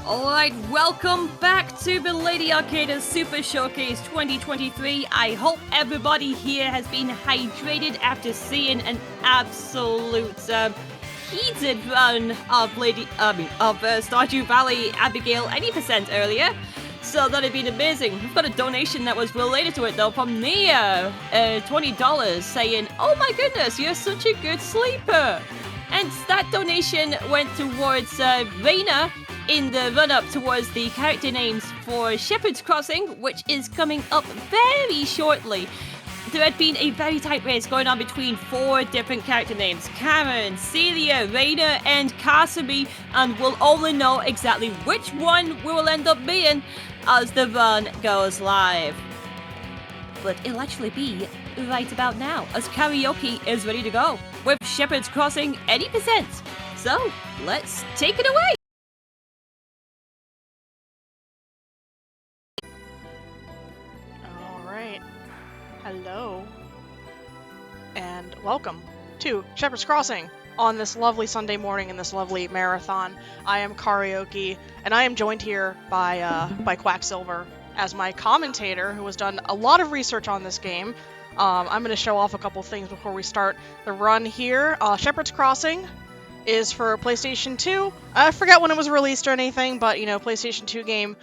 Alright, welcome back to the Lady Arcada Super Showcase 2023. I hope everybody here has been hydrated after seeing an absolute heated run of Stardew Valley Abigail 80% earlier. So that'd been amazing. We've got a donation that was related to it though from Nia, $20, saying, "Oh my goodness, you're such a good sleeper." And that donation went towards Raina in the run-up towards the character names for Shepherd's Crossing, which is coming up very shortly. There had been a very tight race going on between 4 different character names: Karen, Celia, Raina, and Kasumi, and we'll only know exactly which one we will end up being as the run goes live. But it'll actually be right about now, as karaoke is ready to go, with Shepherd's Crossing 80%. So, let's take it away! Alright. Hello. And welcome to Shepherd's Crossing on this lovely Sunday morning in this lovely marathon. I am Kariohki, and I am joined here by Quacksilver as my commentator, who has done a lot of research on this game. I'm going to show off a couple things before we start the run here. Shepherd's Crossing is for PlayStation 2. I forget when it was released or anything, but, you know, PlayStation 2 game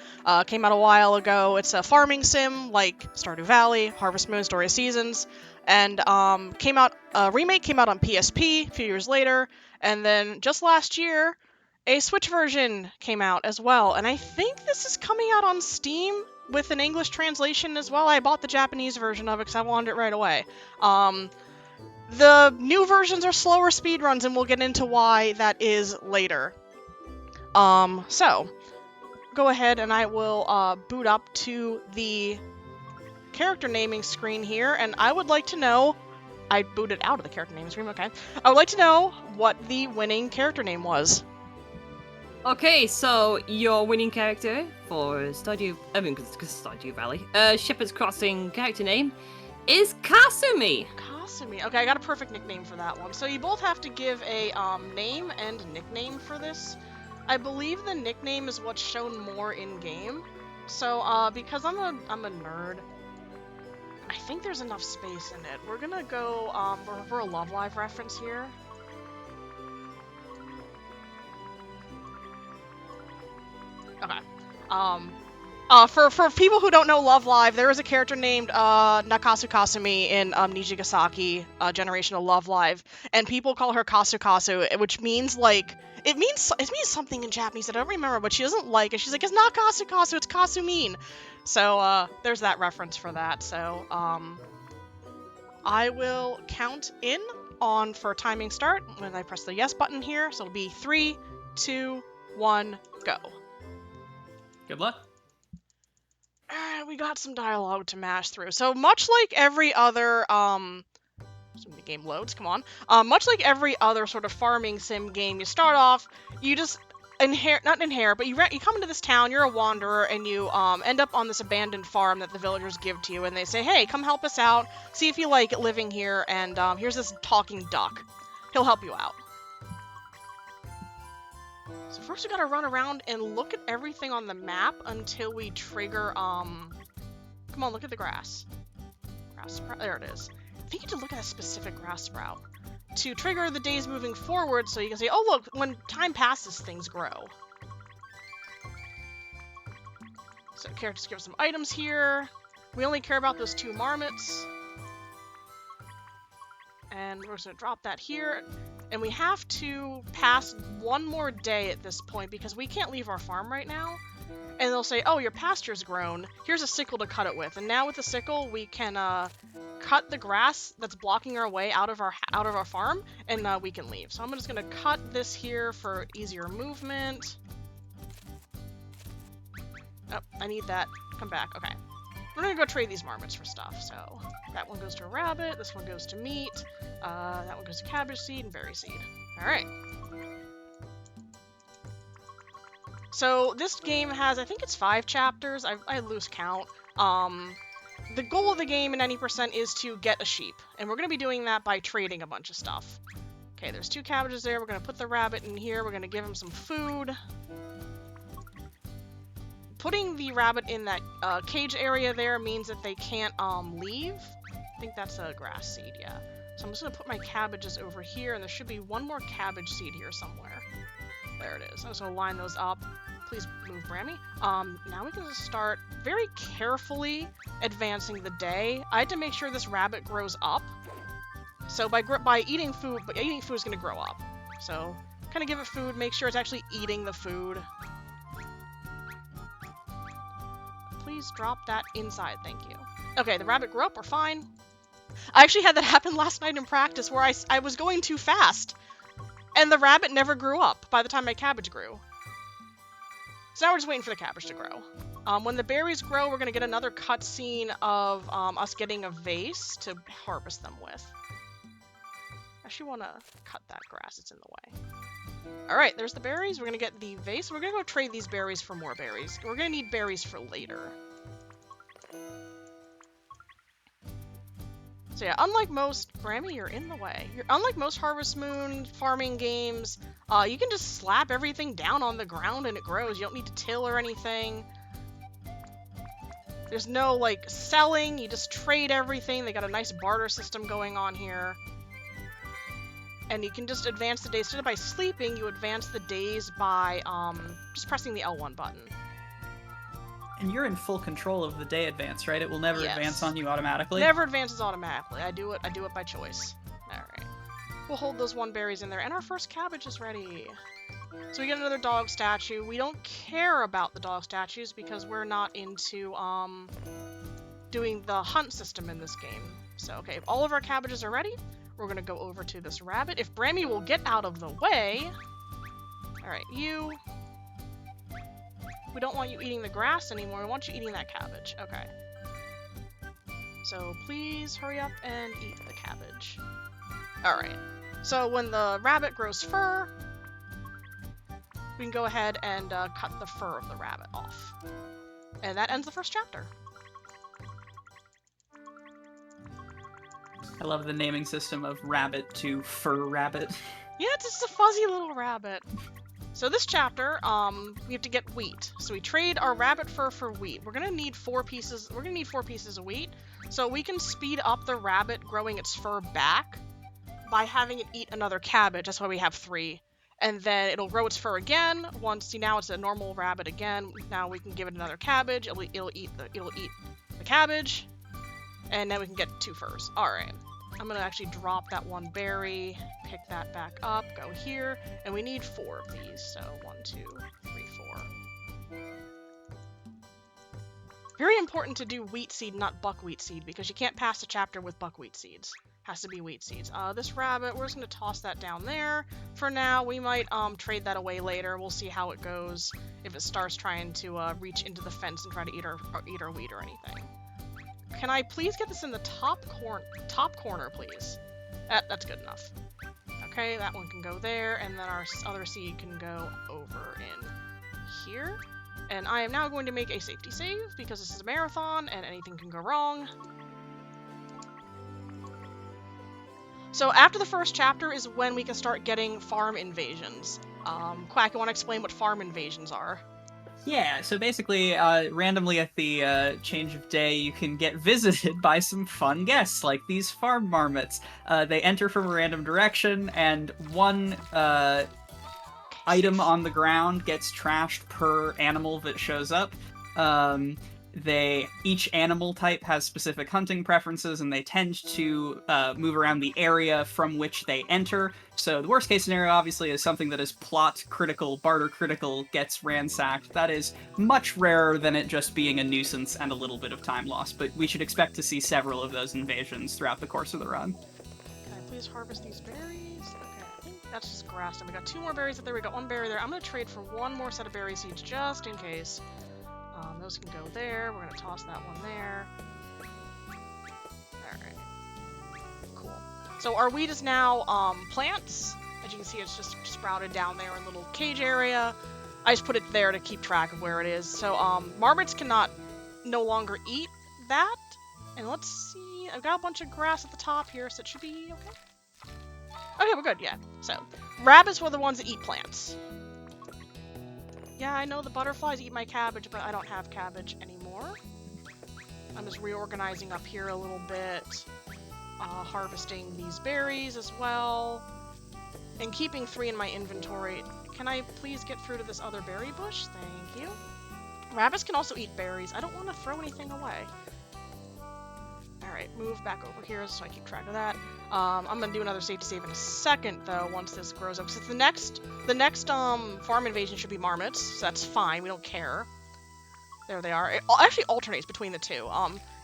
came out a while ago. It's a farming sim like Stardew Valley, Harvest Moon, Story of Seasons, and remake came out on PSP a few years later, and then just last year, a Switch version came out as well, and I think this is coming out on Steam with an English translation as well. I bought the Japanese version of it because I wanted it right away. The new versions are slower speedruns, and we'll get into why that is later. So, go ahead and I will boot up to the character naming screen here, and I would like to know... I booted out of the character naming screen, okay. I would like to know what the winning character name was. Okay, so your winning character for Stardew Valley, Shepherd's Crossing character name is Kasumi. Kasumi. Okay, I got a perfect nickname for that one. So you both have to give a name and nickname for this. I believe the nickname is what's shown more in game. So because I'm a nerd, I think there's enough space in it. We're gonna go for a Love Live reference here. Okay. For people who don't know Love Live, there is a character named Nakasu Kasumi in Nijigasaki Generation of Love Live, and people call her Kasukasu, which means like it means something in Japanese that I don't remember, but she doesn't like it. She's like, it's not Kasukasu, it's Kasumin. So there's that reference for that. So I will count in on for timing start when I press the yes button here. So it'll be 3, 2, 1, go. Good luck. We got some dialogue to mash through. So much like every other, when the game loads, come on. Much like every other sort of farming sim game, you start off, you just not inherit, but you come into this town, you're a wanderer, and you end up on this abandoned farm that the villagers give to you, and they say, hey, come help us out, see if you like living here, and here's this talking duck. He'll help you out. So first we gotta run around and look at everything on the map until we trigger, come on, look at the grass. Grass sprout, there it is. I think you have to look at a specific grass sprout to trigger the days moving forward, so you can say, oh look, when time passes, things grow. So characters give us some items here. We only care about those 2 marmots. And we're just gonna drop that here. And we have to pass one more day at this point because we can't leave our farm right now. And they'll say, oh, your pasture's grown. Here's a sickle to cut it with. And now with the sickle, we can cut the grass that's blocking our way out of our farm, and we can leave. So I'm just gonna cut this here for easier movement. Oh, I need that. Come back. Okay. We're gonna go trade these marmots for stuff. So that one goes to a rabbit, this one goes to meat, that one goes to cabbage seed and berry seed. Alright. So this game has, I think it's 5 chapters. I lose count. The goal of the game in 90% is to get a sheep, and we're gonna be doing that by trading a bunch of stuff. Okay, there's 2 cabbages there. We're gonna put the rabbit in here. We're gonna give him some food. putting the rabbit in that cage area there means that they can't leave. I think that's a grass seed, yeah. So I'm just gonna put my cabbages over here, and there should be one more cabbage seed here somewhere. There it is. I'm just gonna line those up. Please move, Brammy. Now we can just start very carefully advancing the day. I had to make sure this rabbit grows up. So by eating food, is gonna grow up. So kind of give it food, make sure it's actually eating the food. Please drop that inside, thank you. Okay, the rabbit grew up, we're fine. I actually had that happen last night in practice where I was going too fast. And the rabbit never grew up by the time my cabbage grew. So now we're just waiting for the cabbage to grow. When the berries grow, we're going to get another cutscene of us getting a vase to harvest them with. I actually want to cut that grass, it's in the way. Alright, there's the berries. We're going to get the vase. We're going to go trade these berries for more berries. We're going to need berries for later. So yeah, unlike most... Brammy, you're in the way. Unlike most Harvest Moon farming games, you can just slap everything down on the ground and it grows. You don't need to till or anything. There's no, like, selling. You just trade everything. They got a nice barter system going on here. And you can just advance the days. Instead of by sleeping, you advance the days by just pressing the L1 button. And you're in full control of the day advance, right? It will never advance on you automatically? Never advances automatically. I do it by choice. Alright. We'll hold those 1 berries in there. And our first cabbage is ready. So we get another dog statue. We don't care about the dog statues because we're not into doing the hunt system in this game. So, okay, if all of our cabbages are ready, we're going to go over to this rabbit. If Brammy will get out of the way... Alright, you... We don't want you eating the grass anymore. We want you eating that cabbage. Okay. So please hurry up and eat the cabbage. Alright. So when the rabbit grows fur, we can go ahead and cut the fur of the rabbit off. And that ends the first chapter. I love the naming system of rabbit to fur rabbit. Yeah, it's just a fuzzy little rabbit. So this chapter, we have to get wheat. So we trade our rabbit fur for wheat. We're gonna need 4 pieces. We're gonna need 4 pieces of wheat. So we can speed up the rabbit growing its fur back by having it eat another cabbage. That's why we have 3. And then it'll grow its fur again. Once now it's a normal rabbit again. Now we can give it another cabbage. It'll eat the cabbage, and then we can get 2 furs. All right. I'm gonna actually drop that 1 berry, pick that back up, go here, and we need 4 of these. So 1, 2, 3, 4. Very important to do wheat seed, not buckwheat seed, because you can't pass the chapter with buckwheat seeds. Has to be wheat seeds. This rabbit, we're just gonna toss that down there. For now, we might trade that away later. We'll see how it goes if it starts trying to reach into the fence and try to eat our wheat or anything. Can I please get this in the top corner, please? That's good enough. Okay, that one can go there, and then our other seed can go over in here. And I am now going to make a safety save, because this is a marathon, and anything can go wrong. So after the first chapter is when we can start getting farm invasions. Quack, you want to explain what farm invasions are? Yeah, so basically, randomly at the change of day, you can get visited by some fun guests, like these farm marmots. They enter from a random direction, and 1 item on the ground gets trashed per animal that shows up. Each animal type has specific hunting preferences, and they tend to move around the area from which they enter. So the worst case scenario, obviously, is something that is plot critical, barter critical, gets ransacked. That is much rarer than it just being a nuisance and a little bit of time lost, but we should expect to see several of those invasions throughout the course of the run. Can I please harvest these berries? Okay, I think that's just grass. And we got 2 more berries up there. We got 1 berry there. I'm going to trade for 1 more set of berry seeds just in case. Those can go there. We're going to toss that one there. Alright. Cool. So our wheat is now plants. As you can see, it's just sprouted down there in a little cage area. I just put it there to keep track of where it is. So marmots cannot no longer eat that. And let's see. I've got a bunch of grass at the top here, so it should be okay. Okay, we're good, yeah. So rabbits were the ones that eat plants. Yeah, I know the butterflies eat my cabbage, but I don't have cabbage anymore. I'm just reorganizing up here a little bit. Harvesting these berries as well. And keeping 3 in my inventory. Can I please get through to this other berry bush? Thank you. Rabbits can also eat berries. I don't want to throw anything away. Alright, move back over here so I keep track of that. I'm gonna do another save in a second though, once this grows up. Because the next farm invasion should be marmots, so that's fine, we don't care. There they are. It actually alternates between the two.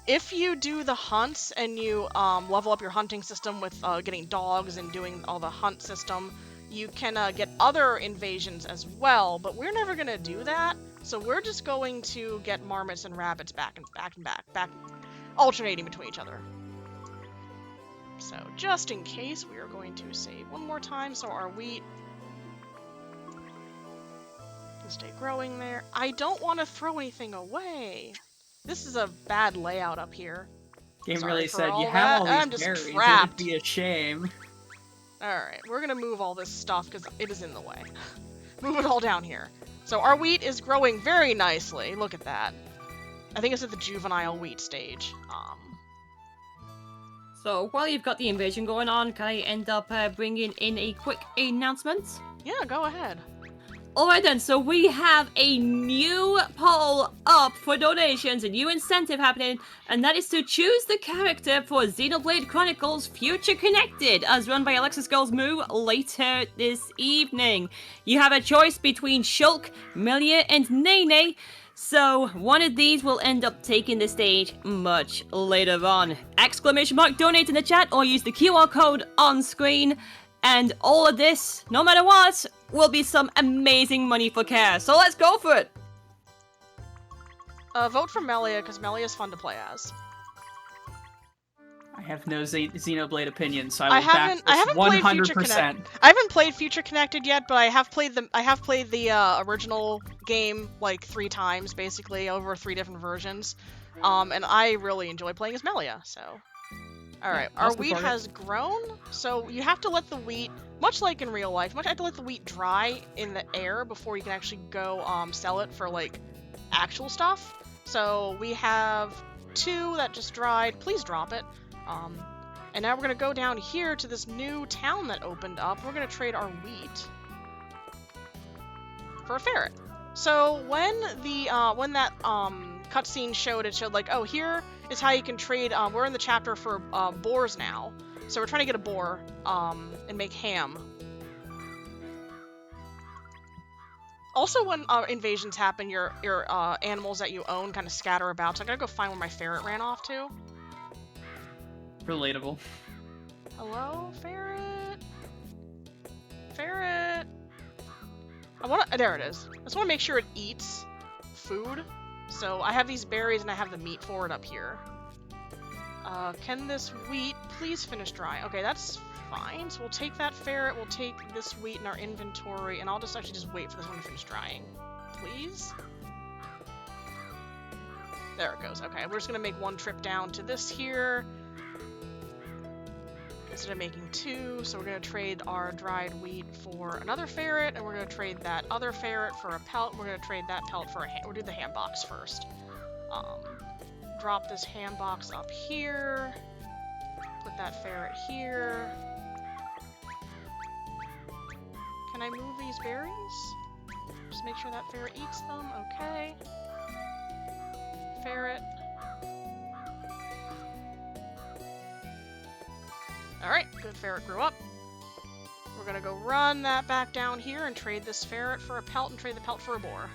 If you do the hunts and you level up your hunting system with getting dogs and doing all the hunt system, you can get other invasions as well, but we're never gonna do that. So we're just going to get marmots and rabbits back, alternating between each other. So just in case, we are going to save one more time so our wheat can stay growing there. I don't want to throw anything away. This is a bad layout up here. Game Sorry really for said, all you have all that. these I'm just berries, it would trapped. be a shame. Alright, we're gonna move all this stuff because it is in the way. Move it all down here. So our wheat is growing very nicely. Look at that. I think it's at the juvenile wheat stage. So while you've got the invasion going on, can I end up bringing in a quick announcement? Yeah, go ahead. Alright then, so we have a new poll up for donations, a new incentive happening, and that is to choose the character for Xenoblade Chronicles Future Connected, as run by Alexis Girls Moo later this evening. You have a choice between Shulk, Melia, and Nene, so one of these will end up taking the stage much later on. Exclamation mark donate in the chat or use the QR code on screen. And all of this, no matter what, will be some amazing money for Care. So let's go for it! Vote for Melia, because Melia is fun to play as. I have no Xenoblade opinion, so I I will back this haven't played Future 100%. Connected. I haven't played Future Connected yet, but I have played the original game like 3 times, basically, over 3 different versions. And I really enjoy playing as Melia, so... Alright, our wheat has grown, so you have to let the wheat, much like in real life, you have to let the wheat dry in the air before you can actually go sell it for, like, actual stuff. So we have 2 that just dried. Please drop it. And now we're going to go down here to this new town that opened up. We're going to trade our wheat for a ferret. So when that cutscene showed, it showed like, oh, here is how you can trade. We're in the chapter for boars now, so we're trying to get a boar and make ham. Also, when invasions happen, your animals that you own kind of scatter about. So I gotta go find where my ferret ran off to. Relatable. Hello, ferret. Ferret. There it is. I just want to make sure it eats food. So I have these berries and I have the meat for it up here. Can this wheat please finish drying? Okay, that's fine. So we'll take that ferret, we'll take this wheat in our inventory, and I'll just actually just wait for this one to finish drying. Please? There it goes. Okay, we're just gonna make 1 trip down to this here. Instead of making 2, so we're going to trade our dried wheat for another ferret, and we're going to trade that other ferret for a pelt. We're going to trade that pelt for a ham. We'll do the ham box first. Drop this ham box up here. Put that ferret here. Can I move these berries? Just make sure that ferret eats them. Okay. Ferret. Alright, good ferret grew up. We're gonna go run that back down here and trade this ferret for a pelt and trade the pelt for a boar.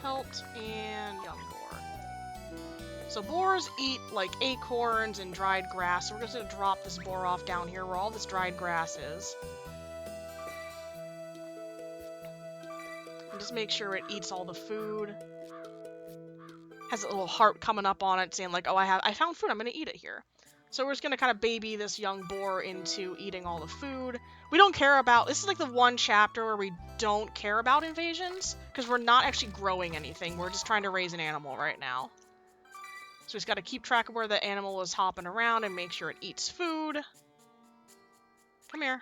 Pelt and young boar. So boars eat like acorns and dried grass, so we're just gonna drop this boar off down here where all this dried grass is. And just make sure it eats all the food. Has a little heart coming up on it saying like, oh, I found food, I'm gonna eat it here. So we're just going to kind of baby this young boar into eating all the food. We don't care about... This is like the one chapter where we don't care about invasions, because we're not actually growing anything. We're just trying to raise an animal right now. So we just got to keep track of where the animal is hopping around and make sure it eats food. Come here.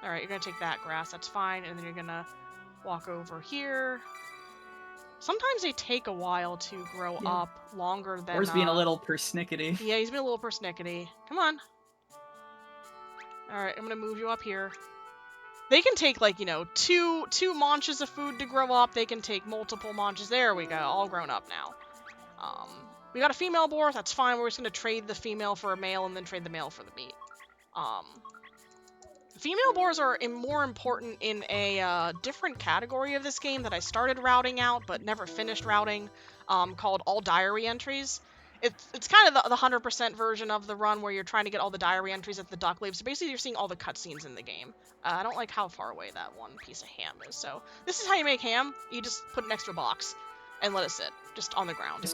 Alright, you're gonna take that grass, that's fine, and then you're gonna walk over here. Sometimes they take a while to grow up, longer than... Or being a little persnickety. Yeah, he's been a little persnickety. Come on. Alright, I'm gonna move you up here. They can take, like, you know, two manches of food to grow up. They can take multiple manches. There we go, all grown up now. We got a female boar, that's fine. We're just gonna trade the female for a male and then trade the male for the meat. Female boars are more important in a different category of this game that I started routing out but never finished routing, called all diary entries. It's kind of the 100% version of the run where you're trying to get all the diary entries at the duck leaves. So basically, you're seeing all the cutscenes in the game. I don't like how far away that one piece of ham is. So this is how you make ham. You just put it next to a box and let it sit, just on the ground.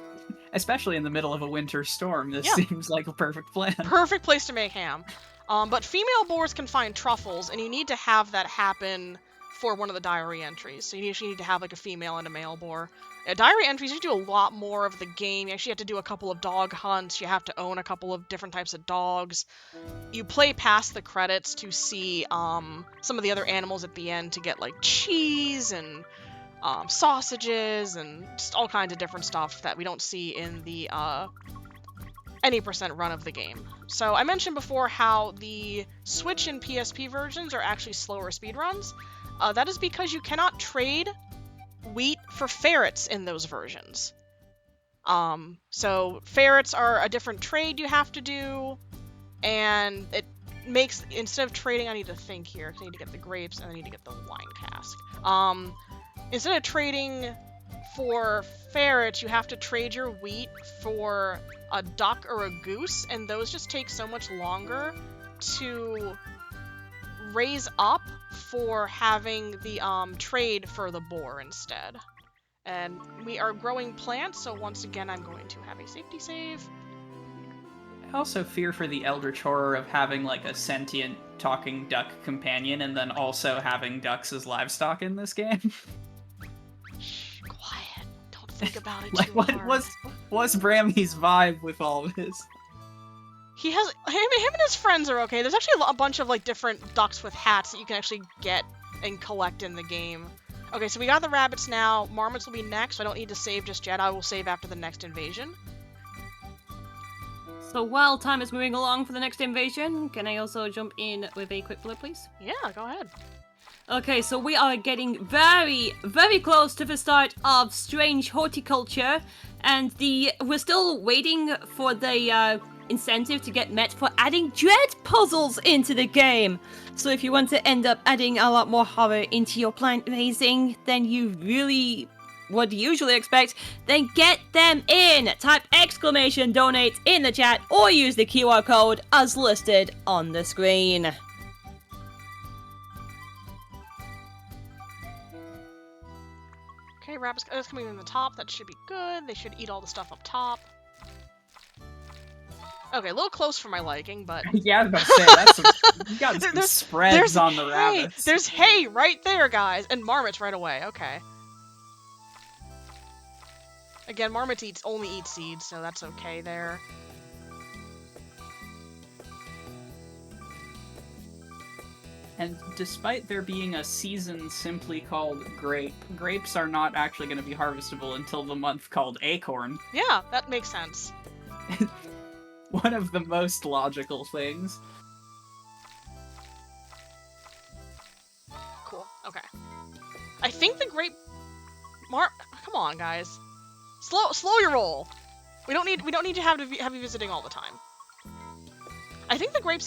Especially in the middle of a winter storm, this seems like a perfect plan. Perfect place to make ham. But female boars can find truffles, and you need to have that happen for one of the diary entries. So you usually need to have like a female and a male boar. Diary entries, you do a lot more of the game. You actually have to do a couple of dog hunts. You have to own a couple of different types of dogs. You play past the credits to see some of the other animals at the end to get like cheese and sausages and just all kinds of different stuff that we don't see in the any percent run of the game. So I mentioned before how the Switch and PSP versions are actually slower speedruns. That is because you cannot trade wheat for ferrets in those versions. So ferrets are a different trade you have to do, and it makes, instead of trading, I need to think here, because I need to get the grapes and I need to get the wine cask. Instead of trading for ferrets, you have to trade your wheat for a duck or a goose, and those just take so much longer to raise up for having the trade for the boar instead. And we are growing plants, so once again I'm going to have a safety save. I also fear for the eldritch horror of having like a sentient talking duck companion and then also having ducks as livestock in this game. Shh, quiet. Don't think about it Like, too what hard. was Brammy's vibe with all this? He has him and his friends are okay. There's actually a bunch of like different ducks with hats that you can actually get and collect in the game. Okay, so we got the rabbits now. Marmots will be next, so I don't need to save just yet. I will save after the next invasion. So while time is moving along for the next invasion, can I also jump in with a quick blip, please? Yeah, go ahead. Okay, so we are getting very, very close to the start of Strange Horticulture, and we're still waiting for the incentive to get met for adding dread puzzles into the game. So if you want to end up adding a lot more horror into your plant raising than you really would usually expect, then get them in! Type !donate in the chat or use the QR code as listed on the screen. Okay, rabbits coming in the top. That should be good. They should eat all the stuff up top. Okay, a little close for my liking, but... Yeah, I was about to say, you got some spreads on the rabbits. There's hay right there, guys! And marmots right away, okay. Again, marmots only eat seeds, so that's okay there. And despite there being a season simply called grape, grapes are not actually going to be harvestable until the month called acorn. Yeah, that makes sense. One of the most logical things. Cool, okay. I think the grape... Come on, guys. Slow your roll. We don't need to have you visiting all the time. I think the grape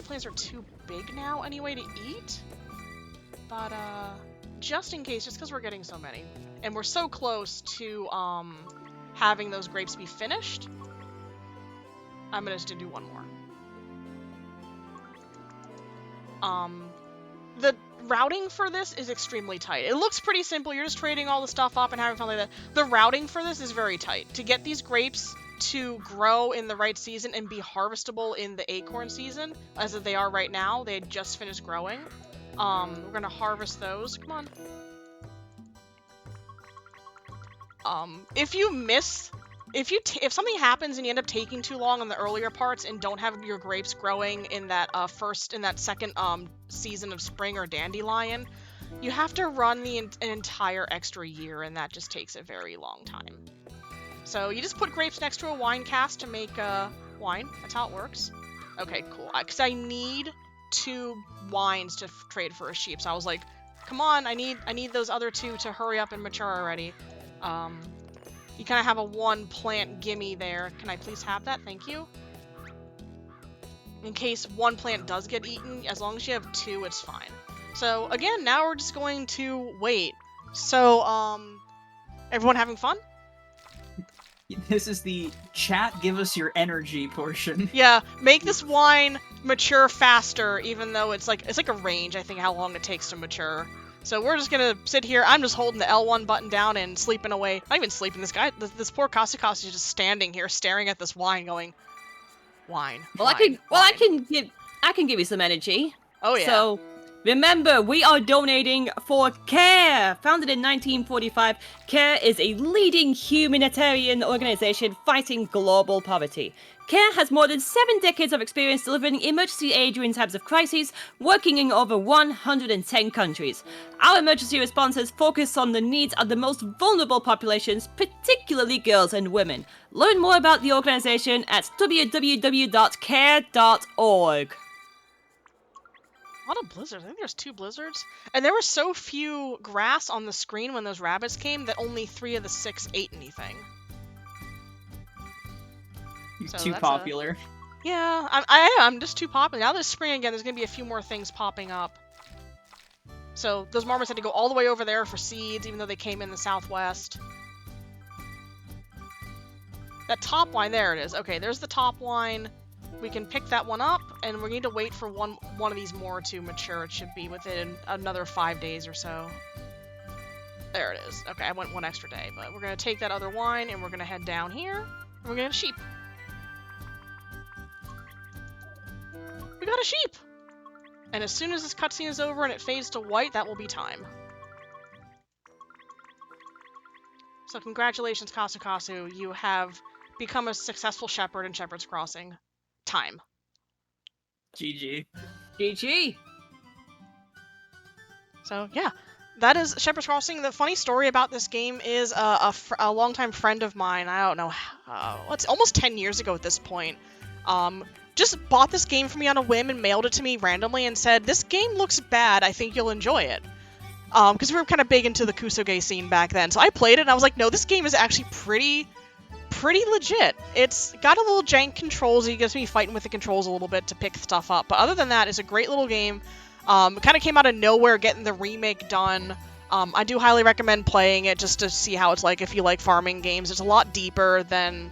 plants are too big now anyway to eat. But just in case, just because we're getting so many, and we're so close to having those grapes be finished, I'm gonna just do one more. The routing for this is extremely tight. It looks pretty simple. You're just trading all the stuff up and having fun like that. The routing for this is very tight. To get these grapes to grow in the right season and be harvestable in the acorn season, as they are right now, they had just finished growing. We're gonna harvest those. Come on. If you miss if something happens and you end up taking too long on the earlier parts and don't have your grapes growing in that second season of spring or dandelion, you have to run an entire extra year, and that just takes a very long time. So you just put grapes next to a wine cask to make wine. That's how it works. Okay, cool. Because I need 2 wines to trade for a sheep. So I was like, come on, I need those other 2 to hurry up and mature already. You kind of have a 1 plant gimme there. Can I please have that? Thank you. In case 1 plant does get eaten, as long as you have 2, it's fine. So again, now we're just going to wait. So, everyone having fun? This is the chat give us your energy portion. Yeah, make this wine mature faster, even though it's like a range, I think, how long it takes to mature. So we're just gonna sit here. I'm just holding the L1 button down and sleeping away. Not even sleeping. This guy, this poor Kasukasi is just standing here staring at this wine, going, wine. Well, wine, I wine. can give you some energy. Oh yeah. So, remember, we are donating for CARE. Founded in 1945, CARE is a leading humanitarian organization fighting global poverty. CARE has more than 7 decades of experience delivering emergency aid during times of crises, working in over 110 countries. Our emergency responses focus on the needs of the most vulnerable populations, particularly girls and women. Learn more about the organization at www.care.org. A lot of blizzards. I think there's 2 blizzards. And there were so few grass on the screen when those rabbits came that only 3 of the 6 ate anything. You're So too that's popular. Yeah, I'm just too popular. Now there's spring again, there's gonna be a few more things popping up. So those marmots had to go all the way over there for seeds, even though they came in the southwest. That top line, there it is. Okay, there's the top line. We can pick that one up, and we need to wait for one of these more to mature. It should be within another 5 days or so. There it is. Okay, I went 1 extra day, but we're gonna take that other wine, and we're gonna head down here, and we're gonna get a sheep. We got a sheep! And as soon as this cutscene is over and it fades to white, that will be time. So congratulations, Kasukasu. You have become a successful shepherd in Shepherd's Crossing. Time. GG. GG. So, yeah. That is Shepherd's Crossing. The funny story about this game is a longtime friend of mine, I don't know, it's almost 10 years ago at this point, just bought this game for me on a whim and mailed it to me randomly and said, this game looks bad, I think you'll enjoy it. Because we were kind of big into the Kusoge scene back then. So I played it and I was like, no, this game is actually pretty legit. It's got a little jank controls, you get to be fighting with the controls a little bit to pick stuff up. But other than that, it's a great little game. It kind of came out of nowhere getting the remake done. I do highly recommend playing it just to see how it's like if you like farming games. It's a lot deeper than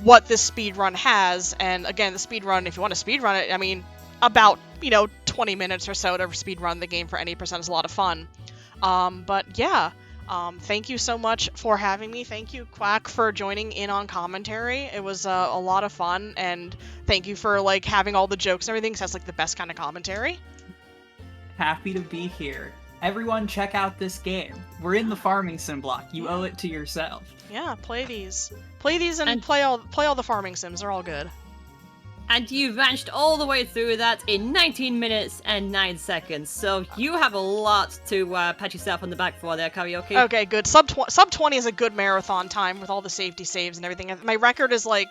what this speedrun has, and again, the speedrun, if you want to speedrun it, I mean, about, 20 minutes or so to speedrun the game for any percent is a lot of fun. But yeah, thank you so much for having me. Thank you, Quack, for joining in on commentary. It was a lot of fun, and thank you for, having all the jokes and everything, because that's, the best kind of commentary. Happy to be here. Everyone check out this game. We're in the farming sim block. You owe it to yourself. Yeah, play these. Play these and play all the farming sims. They're all good. And you vanished all the way through that in 19 minutes and 9 seconds. So you have a lot to pat yourself on the back for there, Kariohki. Okay, good. Sub 20 is a good marathon time with all the safety saves and everything. My record is a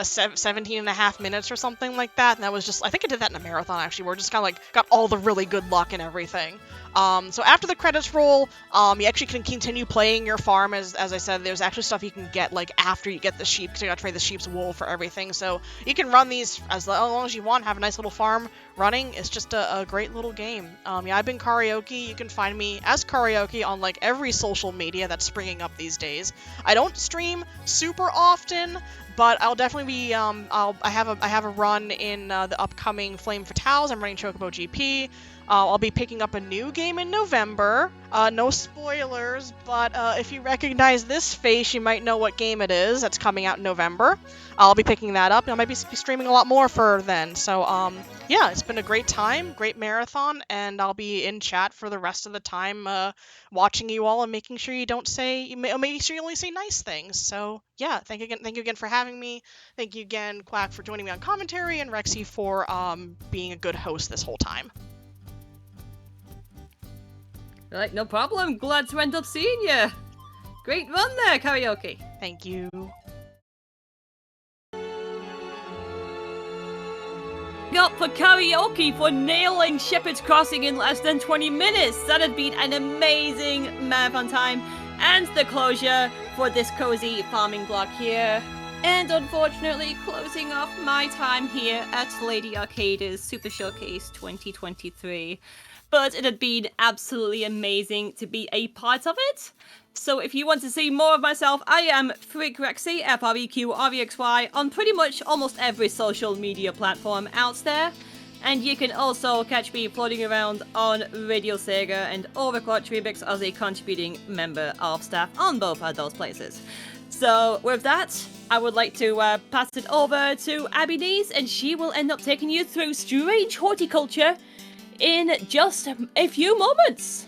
17 and a half minutes or something like that, and that was just, I think I did that in a marathon actually, where it just kind of got all the really good luck and everything. So after the credits roll, you actually can continue playing your farm. As I said, there's actually stuff you can get after you get the sheep, because you gotta trade the sheep's wool for everything. So you can run these as long as you want, have a nice little farm running. It's just a great little game. Yeah, I've been Kariohki. You can find me as Kariohki on every social media that's springing up these days. I don't stream super often, but I'll definitely be, I have a run in the upcoming Flame Fatales. I'm running Chocobo GP. I'll be picking up a new game in November. No spoilers, but if you recognize this face, you might know what game it is. That's coming out in November. I'll be picking that up, and I might be streaming a lot more for then. So, yeah, it's been a great time, great marathon, and I'll be in chat for the rest of the time, watching you all and making sure you don't say, making sure you only say nice things. So, yeah, thank you again for having me. Thank you again, Quack, for joining me on commentary, and Rexy for being a good host this whole time. Right, no problem. Glad to end up seeing you. Great run there, Karaoke. Thank you. Up for Karaoke for nailing Shepherd's Crossing in less than 20 minutes. That had been an amazing marathon time. And the closure for this cozy farming block here. And unfortunately, closing off my time here at Lady Arcade's Super Showcase 2023. But it had been absolutely amazing to be a part of it. So if you want to see more of myself, I am Rexy, FREQREXY, on pretty much almost every social media platform out there. And you can also catch me floating around on Radio Sega and Overclock Remix as a contributing member of staff on both of those places. So with that, I would like to pass it over to Abby Nees, and she will end up taking you through strange horticulture in just a few moments.